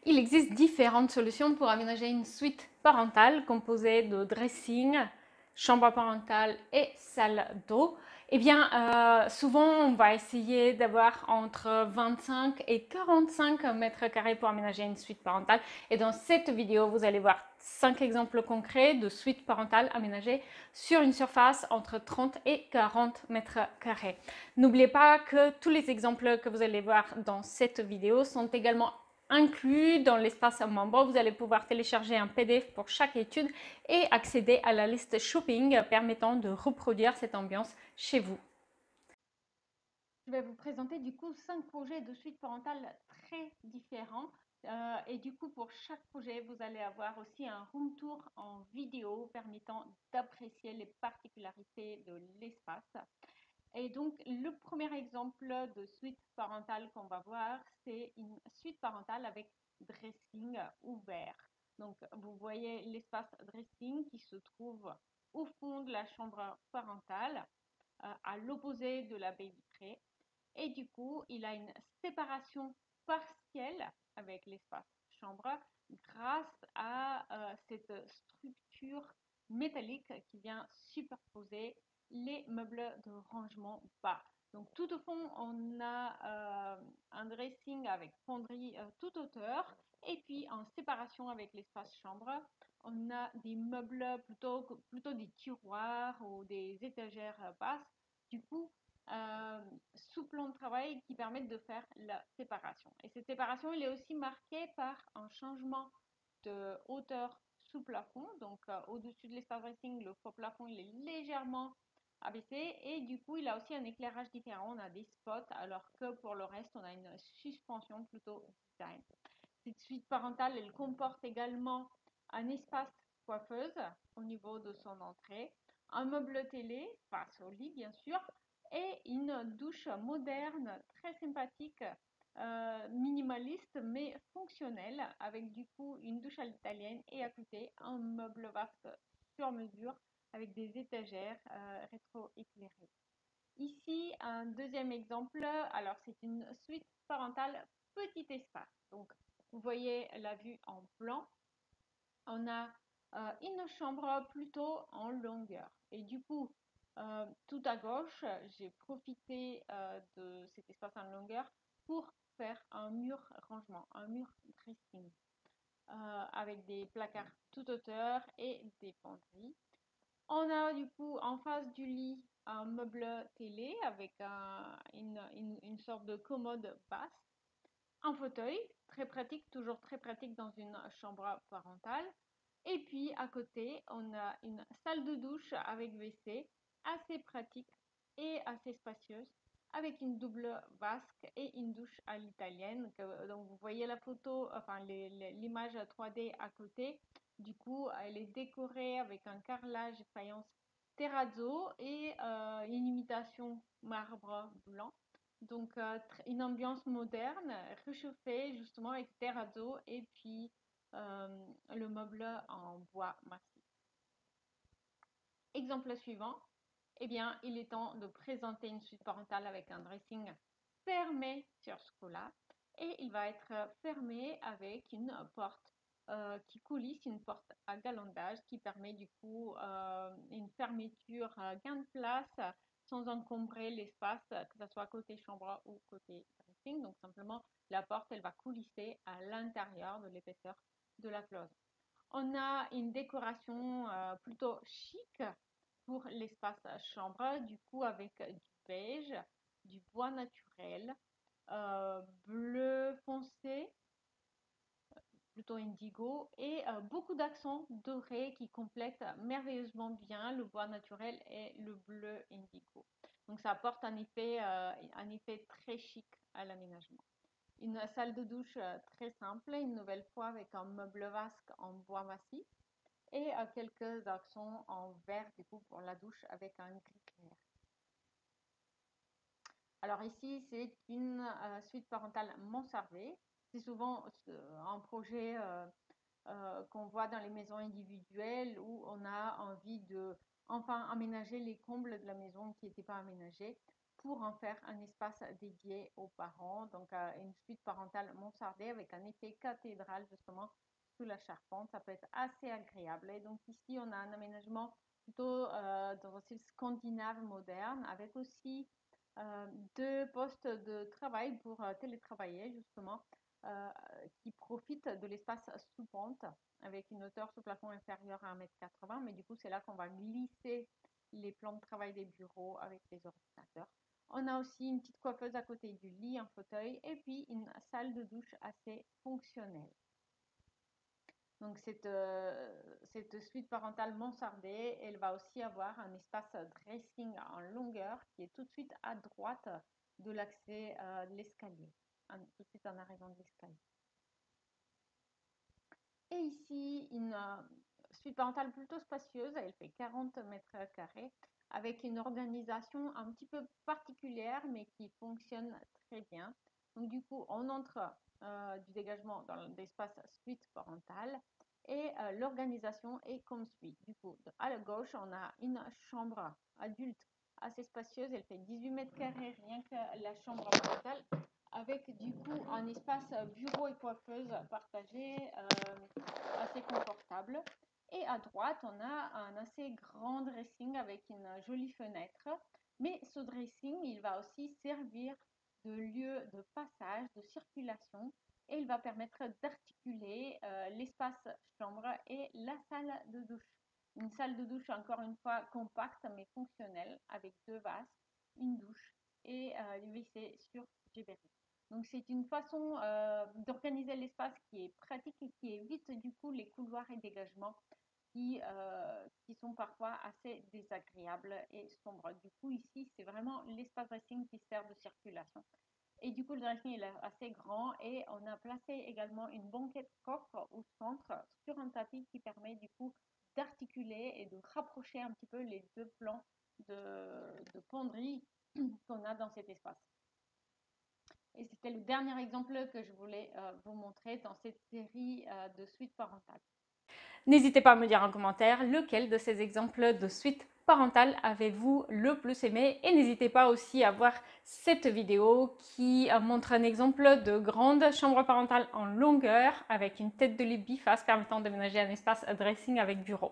Il existe différentes solutions pour aménager une suite parentale composée de dressing, chambre parentale et salle d'eau. Eh bien, souvent, on va essayer d'avoir entre 25 et 45 mètres carrés pour aménager une suite parentale. Et dans cette vidéo, vous allez voir 5 exemples concrets de suites parentales aménagées sur une surface entre 30 et 40 mètres carrés. N'oubliez pas que tous les exemples que vous allez voir dans cette vidéo sont également inclus dans l'espace membre. Vous allez pouvoir télécharger un PDF pour chaque étude et accéder à la liste shopping permettant de reproduire cette ambiance chez vous. Je vais vous présenter du coup 5 projets de suite parentale très différents. Et du coup, pour chaque projet, vous allez avoir aussi un room tour en vidéo permettant d'apprécier les particularités de l'espace. Et donc, le premier exemple de suite parentale qu'on va voir, c'est une suite parentale avec dressing ouvert. Donc, vous voyez l'espace dressing qui se trouve au fond de la chambre parentale, à l'opposé de la baie vitrée. Et du coup, il a une séparation partielle avec l'espace chambre grâce à cette structure métallique qui vient superposer les meubles de rangement bas. Donc tout au fond, on a un dressing avec fonderie toute hauteur et puis en séparation avec l'espace chambre, on a des meubles plutôt des tiroirs ou des étagères basses. Du coup, sous plan de travail qui permettent de faire la séparation. Et cette séparation, elle est aussi marquée par un changement de hauteur sous plafond. Donc, au-dessus de l'espace dressing, le faux plafond, il est légèrement abaissé. Et du coup, il a aussi un éclairage différent. On a des spots, alors que pour le reste, on a une suspension plutôt design. Cette suite parentale, elle comporte également un espace coiffeuse au niveau de son entrée, un meuble télé face au lit bien sûr, et une douche moderne très sympathique, minimaliste mais fonctionnelle, avec du coup une douche à l'italienne et à côté un meuble vasque sur mesure avec des étagères rétro-éclairées. Ici, un deuxième exemple, alors c'est une suite parentale petit espace. Donc, vous voyez la vue en plan. On a une chambre plutôt en longueur. Et du coup, tout à gauche, j'ai profité de cet espace en longueur pour faire un mur rangement, un mur dressing, avec des placards toute hauteur et des penderies. On a du coup en face du lit un meuble télé avec une sorte de commode basse, un fauteuil, très pratique, toujours très pratique dans une chambre parentale. Et puis à côté, on a une salle de douche avec WC, assez pratique et assez spacieuse, avec une double vasque et une douche à l'italienne. Donc vous voyez la photo, enfin l'image 3D à côté. Du coup, elle est décorée avec un carrelage faïence terrazzo et une imitation marbre blanc. Donc, une ambiance moderne, réchauffée justement avec terrazzo et puis le meuble en bois massif. Exemple suivant, eh bien, il est temps de présenter une suite parentale avec un dressing fermé sur Scola et il va être fermé avec une porte qui coulisse, une porte à galandage qui permet du coup une fermeture gain de place sans encombrer l'espace, que ce soit côté chambre ou côté dressing. Donc simplement, la porte, elle va coulisser à l'intérieur de l'épaisseur de la cloison. On a une décoration plutôt chic pour l'espace chambre, du coup avec du beige, du bois naturel, bleu foncé, plutôt indigo, et beaucoup d'accents dorés qui complètent merveilleusement bien le bois naturel et le bleu indigo. Donc ça apporte un effet très chic à l'aménagement. Une salle de douche très simple, une nouvelle fois avec un meuble vasque en bois massif et quelques accents en vert du coup pour la douche avec un gris clair. Alors ici, c'est une suite parentale mansardée. C'est souvent un projet qu'on voit dans les maisons individuelles où on a envie de enfin aménager les combles de la maison qui n'étaient pas aménagés pour en faire un espace dédié aux parents. Donc une suite parentale mansardée avec un effet cathédrale justement sous la charpente. Ça peut être assez agréable. Et donc ici, on a un aménagement plutôt dans un style scandinave moderne avec aussi 2 postes de travail pour télétravailler justement qui profitent de l'espace sous pente avec une hauteur sous plafond inférieure à 1,80 m, mais du coup c'est là qu'on va glisser les plans de travail des bureaux avec les ordinateurs. On a aussi une petite coiffeuse à côté du lit, un fauteuil et puis une salle de douche assez fonctionnelle. Donc cette suite parentale mansardée, elle va aussi avoir un espace dressing en longueur qui est tout de suite à droite de l'accès de l'escalier, tout de suite en arrivant de l'escalier. Et ici, une suite parentale plutôt spacieuse, elle fait 40 mètres carrés, avec une organisation un petit peu particulière, mais qui fonctionne très bien. Donc du coup, on entre du dégagement dans l'espace suite parentale, et l'organisation est comme suit. Du coup, à la gauche, on a une chambre adulte assez spacieuse, elle fait 18 mètres carrés, rien que la chambre parentale, avec du coup un espace bureau et coiffeuse partagé assez confortable. Et à droite, on a un assez grand dressing avec une jolie fenêtre. Mais ce dressing, il va aussi servir de lieu de passage, de circulation, et il va permettre d'articuler l'espace chambre et la salle de douche. Une salle de douche, encore une fois, compacte mais fonctionnelle, avec 2 vases, une douche et du WC sur Jeberi. Donc c'est une façon d'organiser l'espace qui est pratique et qui évite du coup les couloirs et dégagements qui sont parfois assez désagréables et sombres. Du coup ici c'est vraiment l'espace dressing qui sert de circulation. Et du coup le dressing il est assez grand et on a placé également une banquette coffre au centre sur un tapis qui permet du coup d'articuler et de rapprocher un petit peu les 2 plans de penderie qu'on a dans cet espace. Et c'était le dernier exemple que je voulais vous montrer dans cette série de suites parentales. N'hésitez pas à me dire en commentaire lequel de ces exemples de suites parentales avez-vous le plus aimé, et n'hésitez pas aussi à voir cette vidéo qui montre un exemple de grande chambre parentale en longueur avec une tête de lit biface permettant d'aménager un espace dressing avec bureau.